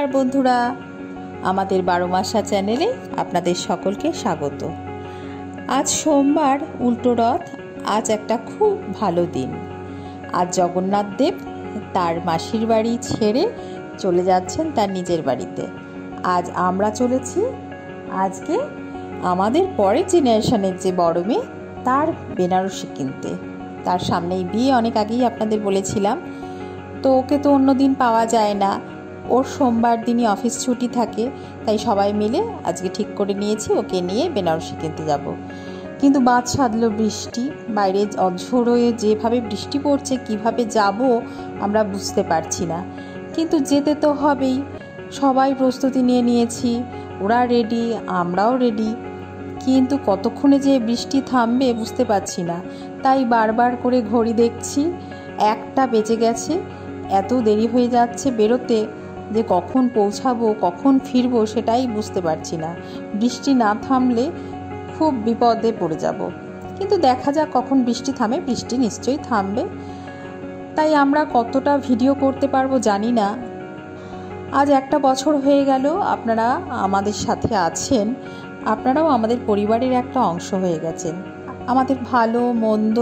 আর বন্ধুরা, আমাদের 12 মাসা চ্যানেলে আপনাদের সকলকে স্বাগত। আজ সোমবার, উল্টো রথ। আজ একটা খুব ভালো দিন। আজ জগন্নাথ দেব তার মাসির বাড়ি ছেড়ে চলে যাচ্ছেন তার নিজের বাড়িতে। আজ আমরা চলেছি আজকে আমাদের পরের জেনারেশনের যে বড় মেয়ে তার বেনারসি কিনতে। তার সামনেই বিয়ে, অনেক আগেই আপনাদের বলেছিলাম। তো ওকে তো অন্য দিন পাওয়া যায় না, ওর সোমবার দিনই অফিস ছুটি থাকে। তাই সবাই মিলে আজকে ঠিক করে নিয়েছি ওকে নিয়ে বেনারসি কিনতে যাব। কিন্তু বাদ সাধলো বৃষ্টি। বাইরে অঝোর হয়ে যেভাবে বৃষ্টি পড়ছে, কিভাবে যাব আমরা বুঝতে পারছি না। কিন্তু যেতে তো হবেই। সবাই প্রস্তুতি নিয়ে নিয়েছি, ওরা রেডি, আমরাও রেডি। কিন্তু কতক্ষণে যে বৃষ্টি থামবে বুঝতে পারছি না। তাই বারবার করে ঘড়ি দেখছি, 1টা বেজে গেছে। এত দেরি হয়ে যাচ্ছে বেরোতে যে কখন পৌঁছাবো, কখন ফিরবো সেটাই বুঝতে পারছি না। বৃষ্টি না থামলে খুব বিপদে পড়ে যাব। কিন্তু দেখা যাক কখন বৃষ্টি থামে। বৃষ্টি নিশ্চয়ই থামবে। তাই আমরা কতটা ভিডিও করতে পারবো জানি না। আজ 1টা বছর হয়ে গেল আপনারা আমাদের সাথে আছেন। আপনারাও আমাদের পরিবারের একটা অংশ হয়ে গেছেন। আমাদের ভালো মন্দ,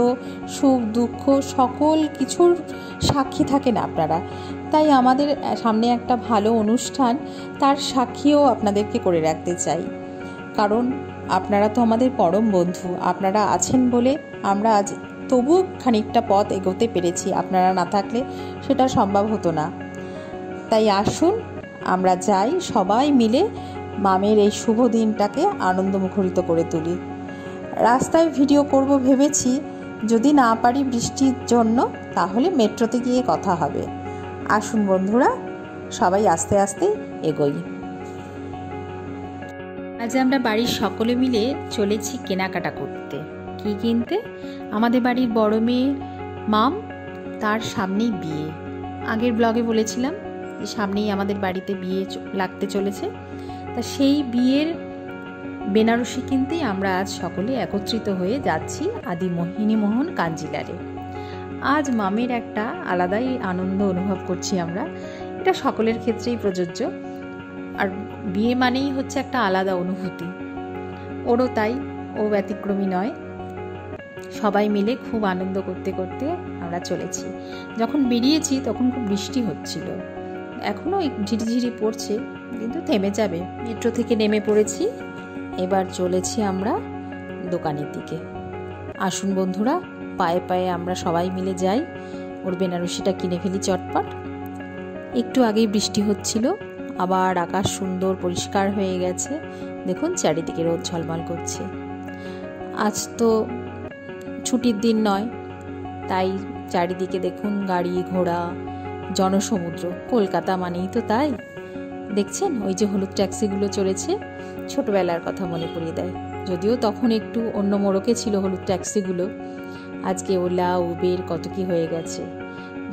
সুখ দুঃখ সকল কিছুর সাক্ষী থাকেন আপনারা। তাই আমাদের সামনে একটা ভালো অনুষ্ঠান, তার সাক্ষীও আপনাদেরকে করে রাখতে চাই। কারণ আপনারা তো আমাদের পরম বন্ধু। আপনারা আছেন বলে আমরা আজ তবু খানিকটা পথ এগোতে পেরেছি। আপনারা না থাকলে সেটা সম্ভব হতো না। তাই আসুন আমরা যাই, সবাই মিলে মামের এই শুভ দিনটাকে আনন্দমুখরিত করে তুলি। রাস্তায় ভিডিও করব ভেবেছি, যদি না পারি বৃষ্টির জন্য তাহলে মেট্রোতে গিয়ে কথা হবে। আসুন বন্ধুরা, সবাই আস্তে আস্তে এগোই। আজ আমরা বাড়ির সকলে মিলে চলেছি কেনাকাটা করতে। কি কিনতে? আমাদের বাড়ির বড় মেয়ে মাম, তার সামনেই বিয়ে। আগের ব্লগে বলেছিলাম যে সামনেই আমাদের বাড়িতে বিয়ে লাগতে চলেছে। তা সেই বিয়ের বেনারসি কিনতেই আমরা আজ সকলে একত্রিত হয়ে যাচ্ছি আদি মোহিনীমোহন কাঞ্জিলারে। আজ মামের একটা আলাদাই আনন্দ অনুভব করছি আমরা। এটা সকলের ক্ষেত্রেই প্রযোজ্য। আর বিয়ে মানেই হচ্ছে একটা আলাদা অনুভূতি। ওরও তাই, ও ব্যতিক্রমী নয়। সবাই মিলে খুব আনন্দ করতে করতে আমরা চলেছি। যখন বেরিয়েছি তখন খুব বৃষ্টি হচ্ছিল, এখনও ঝিরিঝিরি পড়ছে, কিন্তু থেমে যাবে। মেট্রো থেকে নেমে পড়েছি, এবার চলেছি আমরা দোকানের দিকে। আসুন বন্ধুরা, পায়ে পায়ে আমরা সবাই মিলে যাই, ওর বেনারসিটা কিনে ফেলি চটপট। একটু আগেই বৃষ্টি হচ্ছিল, আবার আকাশ সুন্দর পরিষ্কার হয়ে গেছে। দেখুন চারিদিকে রোদ ঝলমল করছে। আজ তো ছুটির দিন নয়, তাই চারিদিকে দেখুন গাড়ি ঘোড়া, জনসমুদ্র। কলকাতা মানেই তো তাই। দেখছেন ওই যে হলুদ ট্যাক্সিগুলো চলেছে, ছোটবেলার কথা মনে পড়িয়ে দেয়। যদিও তখন একটু অন্য মোড়কে ছিল হলুদ ট্যাক্সিগুলো। আজকে ওলা উবের কত কি হয়ে গেছে।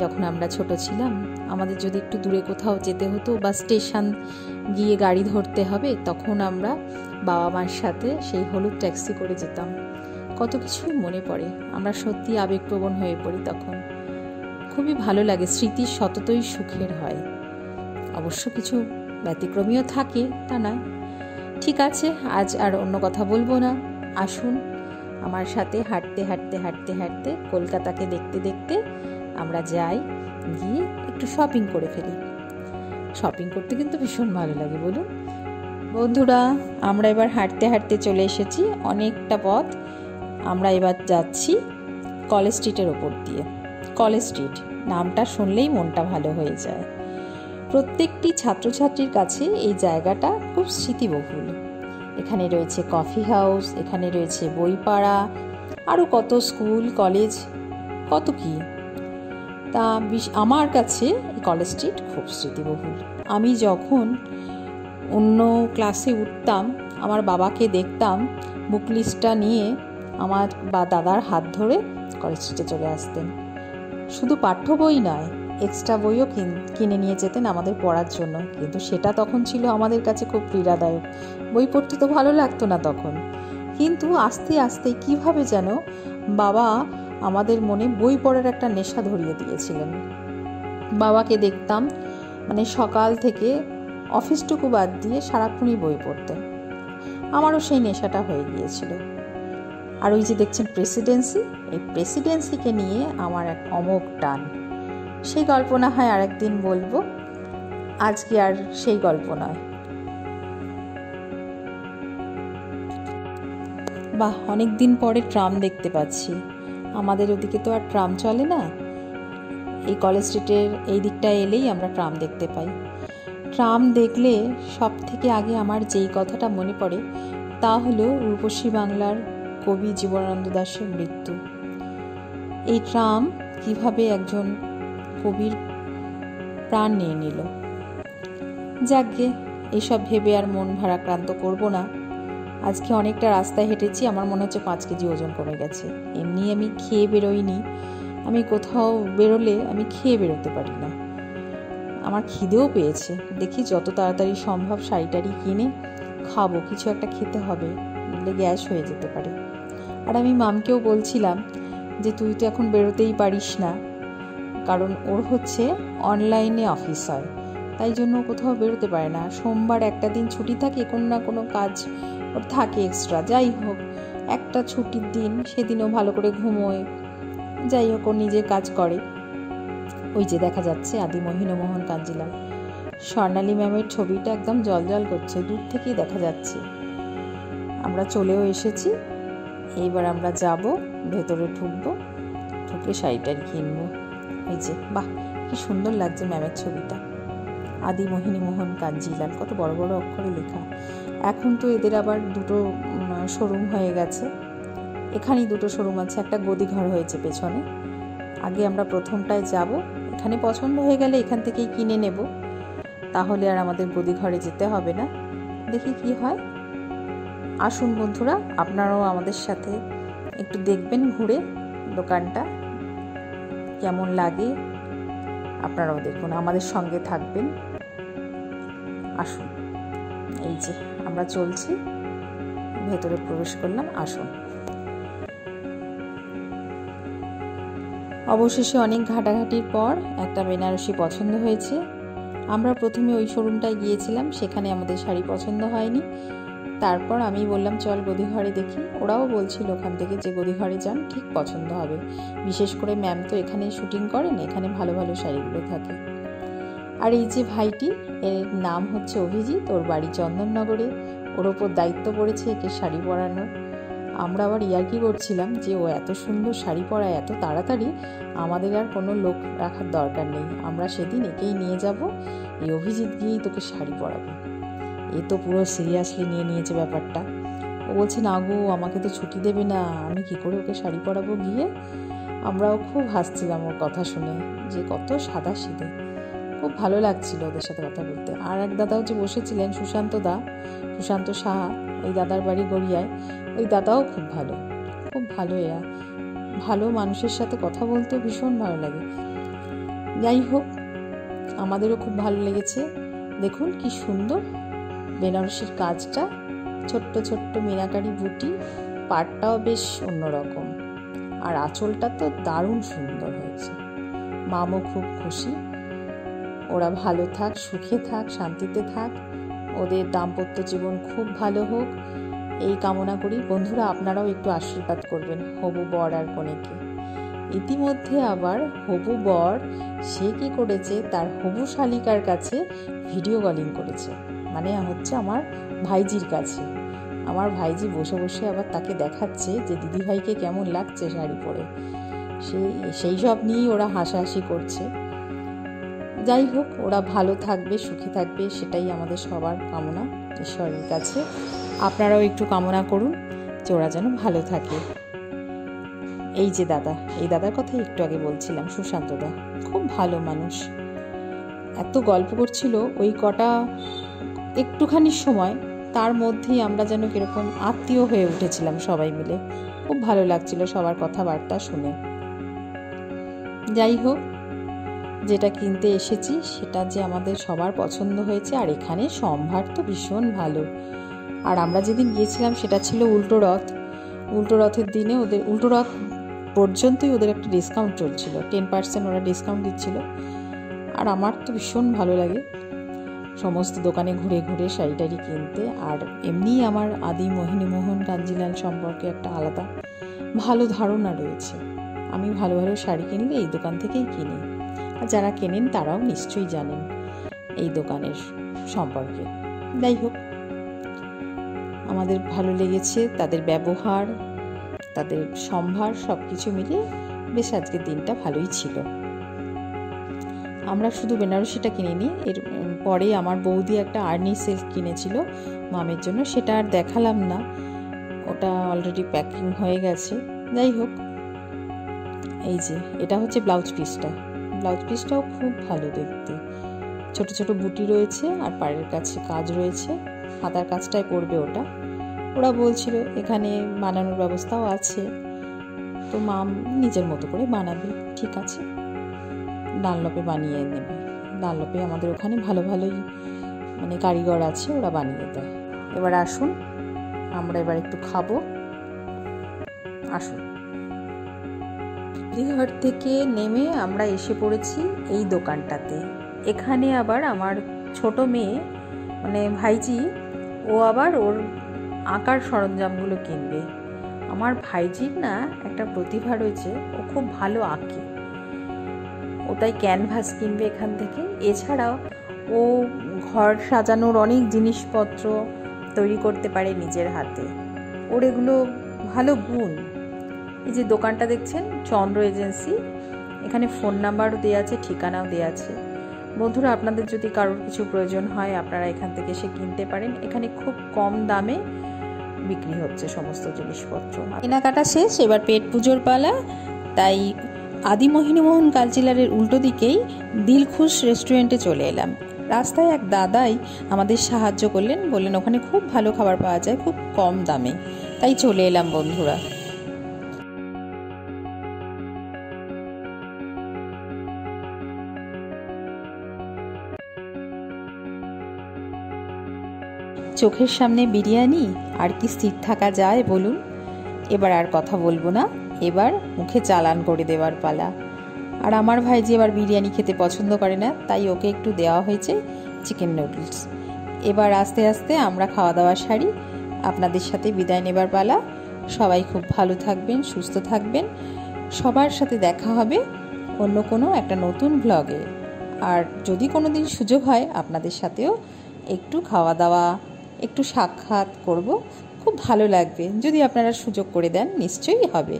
যখন আমরা ছোট ছিলাম, আমাদের যদি একটু দূরে কোথাও যেতে হতো বা স্টেশন গিয়ে গাড়ি ধরতে হবে, তখন আমরা বাবা মার সাথে সেই হলুদ ট্যাক্সি করে যেতাম। কত কিছুই মনে পড়ে। আমরা সত্যি আবেগপ্রবণ হয়ে পড়ি তখন। খুবই ভালো লাগে। স্মৃতি সততই সুখের হয়। অবশ্য কিছু ব্যতিক্রমীও থাকে, তা নয়। ঠিক আছে, আজ আর অন্য কথা বলবো না। আসুন আমার সাথে হাঁটতে হাঁটতে হাঁটতে হাঁটতে কলকাতাকে দেখতে দেখতে আমরা যাই, গিয়ে একটু শপিং করে ফেলি। শপিং করতে কিন্তু ভীষণ ভালো লাগে, বলুন বন্ধুরা। আমরা এবার হাঁটতে হাঁটতে চলে এসেছি অনেকটা পথ। আমরা এবার যাচ্ছি কলেজ স্ট্রিটের ওপর দিয়ে। কলেজ স্ট্রিট নামটা শুনলেই মনটা ভালো হয়ে যায়। প্রত্যেকটি ছাত্রছাত্রীর কাছে এই জায়গাটা খুব স্মৃতিবহুল। এখানে রয়েছে কফি হাউস, এখানে রয়েছে বইপাড়া, আরও কত স্কুল কলেজ, কত কি। তা আমার কাছে এই কলেজ স্ট্রিট খুব স্মৃতিবহুল। আমি যখন অন্য ক্লাসে উঠতাম, আমার বাবাকে দেখতাম বুক লিস্টটা নিয়ে আমার বা দাদার হাত ধরে কলেজ স্ট্রিটে চলে আসতেন। শুধু পাঠ্য বই নয়, এক্সট্রা বইও কিনে নিয়ে যেতেন আমাদের পড়ার জন্য। কিন্তু সেটা তখন ছিল আমাদের কাছে খুব পীড়াদায়ক। বই পড়তে তো ভালো লাগতো না তখন, কিন্তু আস্তে আস্তে কিভাবে যেন বাবা আমাদের মনে বই পড়ার একটা নেশা ধরিয়ে দিয়েছিলেন। বাবাকে দেখতাম মানে সকাল থেকে অফিসটুকু বাদ দিয়ে সারাক্ষণই বই পড়তেন। আমারও সেই নেশাটা হয়ে গিয়েছিল। আর ওই যে দেখছেন প্রেসিডেন্সি, এই প্রেসিডেন্সিকে নিয়ে আমার এক অমোঘ টান। সেই গল্প না হয় আর একদিন বলবো, আজকে আর সেই গল্প নয়। বাহ, অনেক দিন পরে ট্রাম দেখতে পাচ্ছি। আমাদের ওদিকে তো আর ট্রাম চলে না। এই কলেজ স্ট্রিটের এই দিকটায় এলেই আমরা ট্রাম দেখতে পাই। ট্রাম দেখলে সব থেকে আগে আমার যেই কথাটা মনে পড়ে তা হলো রূপসী বাংলার কবি জীবনানন্দ দাশের মৃত্যু। এই ট্রাম কিভাবে একজন কবির প্রাণ নিয়ে নিল। যাকগে, এইসব ভেবে আর মন ভারাক্রান্ত করব না। আজকে অনেকটা রাস্তায় হেঁটেছি, আমার মনে হচ্ছে 5 কেজি ওজন কমে গেছে। এমনি আমি খেয়ে বেরোইনি, আমি কোথাও বেরোলে আমি খেয়ে বেরোতে পারি না। আমার খিদেও পেয়েছে, দেখি যত তাড়াতাড়ি সম্ভব শাড়ি টাড়ি কিনে খাবো, কিছু একটা খেতে হবে, নইলে গ্যাস হয়ে যেতে পারে। আর আমি মামকেও বলছিলাম যে তুই তো এখন বেরোতেই পারিস না, কারণ ওর হচ্ছে অনলাইনে অফিস হয়, তাই জন্য কোথাও বেরোতে পারে না। সোমবার একটা দিন ছুটি থাকে, কোনো না কোনো কাজ ওর থাকে এক্সট্রা। যাই হোক, একটা ছুটির দিন, সেদিনও ভালো করে ঘুমোয়, যাই হোক ও নিজের কাজ করে। ওই যে দেখা যাচ্ছে আদি মোহন কাঞ্জিলাল, স্বর্ণালী ম্যামের ছবিটা একদম জলজল করছে, দূর থেকেই দেখা যাচ্ছে। আমরা চলেও এসেছি, এইবার আমরা যাব, ভেতরে ঢুকবো, ঢুকে শাড়িটার কিনবো। এই যে বাহ, কি সুন্দর লাগছে ম্যামের ছবিটা, আদি মোহন কাঞ্জিলাল, কত বড় বড় অক্ষরে লেখা। এখন তো এদের আবার 2টো শোরুম হয়ে গেছে, এখানেই 2টো শোরুম আছে, একটা গদিঘর হয়েছে পেছনে। আগে আমরা প্রথমটায় যাব, এখানে পছন্দ হয়ে গেলে এখান থেকেই কিনে নেব, তাহলে আর আমাদের গদিঘরে যেতে হবে না। দেখি কি হয়। আসুন বন্ধুরা, আপনারাও আমাদের সাথে একটু দেখবেন ঘুরে দোকানটা কেমন লাগে, আপনারাও দেখুন, আমাদের সঙ্গে থাকবেন। আসুন, এই যে আমরা চলছি, ভেতরে প্রবেশ করলাম। আসুন। অবশেষে অনেক ঘাটাঘাটির পর একটা বেনারসি পছন্দ হয়েছে। আমরা প্রথমে ওই শোরুমটায় গিয়েছিলাম, সেখানে আমাদের শাড়ি পছন্দ হয়নি। তারপর আমি বললাম চল গদিঘরে দেখি, ওরাও বলছিল ওখান থেকে যে গদিঘরে যান, ঠিক পছন্দ হবে। বিশেষ করে ম্যাম তো এখানে শুটিং করেন, এখানে ভালো ভালো শাড়িগুলো থাকে। আর এই যে ভাইটি, এর নাম হচ্ছে অভিজিৎ, ওর বাড়ি চন্দননগরে, ওর ওপর দায়িত্ব পড়েছে একে শাড়ি পরানোর। আমরা আবার ইয়ার্কি করছিলাম যে ও এত সুন্দর শাড়ি পরায় এত তাড়াতাড়ি, আমাদের আর কোনো লোক রাখার দরকার নেই, আমরা সেদিন একেই নিয়ে যাব, এই অভিজিৎ গিয়েই তোকে শাড়ি পরাবে। এ তো পুরো সিরিয়াসলি নিয়ে নিয়েছে ব্যাপারটা। ও বলছে না গো, আমাকে তো ছুটি দেবে না, আমি কি করে ওকে শাড়ি পরাবো গিয়ে। আমরাও খুব হাসছিলাম ওর কথা শুনে, যে কত সাদা সিধে। খুব ভালো লাগছিল ওদের সাথে কথা বলতে। আর এক দাদাও যে বসেছিলেন, সুশান্ত সাহা, ওই দাদার বাড়ি গড়িয়ায়, ওই দাদাও খুব ভালো এরা, ভালো মানুষের সাথে কথা বলতেও ভীষণ ভালো লাগে। যাই হোক, আমাদেরও খুব ভালো লেগেছে। দেখুন কি সুন্দর বেনারসির কাজটা, ছোট্ট ছোট্ট মিনাকারি বুটি, পাটটাও বেশ অন্যরকম, আর আঁচলটা তো দারুণ সুন্দর হয়েছে। মামও খুব খুশি, ওরা ভালো থাক, সুখে থাক, শান্তিতে থাক, ওদের দাম্পত্য জীবন খুব ভালো হোক, এই কামনা করি। বন্ধুরা, আপনারাও একটু আশীর্বাদ করবেন হবু বর আর কনেকে। ইতিমধ্যে আবার হবু বর সে কি করেছে, তার হবু শালিকার কাছে ভিডিও কলিং করেছে, মানে হচ্ছে আমার ভাইজির কাছে। আমার ভাইজি বসে বসে আবার তাকে দেখাচ্ছে যে দিদিভাইকে কেমন লাগছে শাড়ি পরে, সেই সব নিয়েই ওরা হাসাহাসি করছে। যাই হোক, ওরা ভালো থাকবে, সুখে থাকবে, সেটাই আমাদের সবার কামনা ঈশ্বরের কাছে। আপনারাও একটু কামনা করুন যে ওরা যেন ভালো থাকে। এই যে দাদা, এই দাদার কথা একটু আগে বলছিলাম, সুশান্ত দা, খুব ভালো মানুষ। এত গল্প করছিল ওই কটা একটুখানি সময়, তার মধ্যেই আমরা যেন কিরকম আত্মীয় হয়ে উঠেছিলাম সবাই মিলে। খুব ভালো লাগছিল সবার কথাবার্তা শুনে। যাই হোক, যেটা কিনতে এসেছি সেটা যে আমাদের সবার পছন্দ হয়েছে। আর এখানে সম্ভার তো ভীষণ ভালো। আর আমরা যেদিন গিয়েছিলাম সেটা ছিল উল্টো রথের দিনে, ওদের উল্টো রথ পর্যন্তই ওদের একটা ডিসকাউন্ট চলছিল, 10% ওরা ডিসকাউন্ট দিচ্ছিল। আর আমার তো ভীষণ ভালো লাগে। সমস্ত দোকানে ঘুরে ঘুরে শাড়ি টাড়ি কিনতে। আর এমনি আমার আদি মোহিনীমোহন কাঞ্জিলাল সম্পর্কে একটা আলাদা ভালো ধারণা রয়েছে। আমি ভালো ভালো শাড়ি কিনলে এই দোকান থেকেই কিনি, আর যারা কেনেন তারাও নিশ্চয়ই জানেন এই দোকানের সম্পর্কে। যাই হোক, আমাদের ভালো লেগেছে তাদের ব্যবহার, তাদের সম্ভার, সব কিছু মিলিয়ে বেশ আজকের দিনটা ভালোই ছিল। আমরা শুধু বেনারসিটা কিনিনি, এর পরে আমার বৌদি একটা আর্নি সিল্ক কিনেছিল মামের জন্য, সেটা আর দেখালাম না, ওটা অলরেডি প্যাকিং হয়ে গেছে। যাই হোক, এই যে এটা হচ্ছে ব্লাউজ পিসটা। ব্লাউজ পিসটাও খুব ভালো দেখতে, ছোট ছোট বুটি রয়েছে আর পাড়ের কাছে কাজ রয়েছে, হাতার কাজটাই করবে ওটা। ওরা বলছিল এখানে বানানোর ব্যবস্থাও আছে, তো মাম নিজের মতো করে বানাবে, ঠিক আছে, ডানলপে বানিয়ে নেবে। ডানলপে আমাদের ওখানে ভালো ভালোই মানে কারিগর আছে, ওরা বানিয়ে দেয়। এবার আসুন, আমরা এবার একটু খাবো। আসুন। ঘর থেকে নেমে আমরা এসে পড়েছি এই দোকানটাতে। এখানে আবার আমার ছোট মেয়ে মানে ভাইজি, ও আবার ওর আঁকার সরঞ্জামগুলো কিনবে। আমার ভাইজির না একটা প্রতিভা রয়েছে, ও খুব ভালো আঁকে, ও তাই ক্যানভাস কিনবে এখান থেকে। এছাড়াও ও ঘর সাজানোর অনেক জিনিসপত্র তৈরি করতে পারে নিজের হাতে, ওর এগুলো ভালো গুণ। এই যে দোকানটা দেখছেন, চন্দ্র এজেন্সি, এখানে ফোন নাম্বারও দেওয়া আছে, ঠিকানাও দেওয়া আছে। বন্ধুরা, আপনাদের যদি কারোর কিছু প্রয়োজন হয় আপনারা এখান থেকে এসে কিনতে পারেন। এখানে খুব কম দামে বিক্রি হচ্ছে সমস্ত জিনিসপত্র। কেনাকাটা শেষ, এবার পেট পুজোর পালা। তাই আদি মোহিনীমোহন কালচিলারের উল্টো দিকেই দিলখুশ রেস্টুরেন্টে চলে এলাম। রাস্তায় এক দাদাই আমাদের সাহায্য করলেন, বললেন ওখানে খুব ভালো খাবার পাওয়া যায় খুব কম দামে, তাই চলে এলাম বন্ধুরা। চোখের সামনে বিরিয়ানি, আর কি স্থির থাকা যায় বলুন। এবার আর কথা বলবো না, এবার মুখে চালান করে দেওয়ার পালা। আর আমার ভাইজি এবার বিরিয়ানি খেতে পছন্দ করে না, তাই ওকে একটু দেওয়া হয়েছে চিকেন নুডলস। এবার আস্তে আস্তে আমরা খাওয়া দাওয়া সারি, আপনাদের সাথে বিদায় নেবার পালা। সবাই খুব ভালো থাকবেন, সুস্থ থাকবেন। সবার সাথে দেখা হবে অন্য কোনো একটা নতুন ব্লগে। আর যদি কোনো দিন সুযোগ হয় আপনাদের সাথেও একটু খাওয়া দাওয়া, একটু সাক্ষাৎ করব, খুব ভালো লাগবে। যদি আপনারা সুযোগ করে দেন নিশ্চয়ই হবে।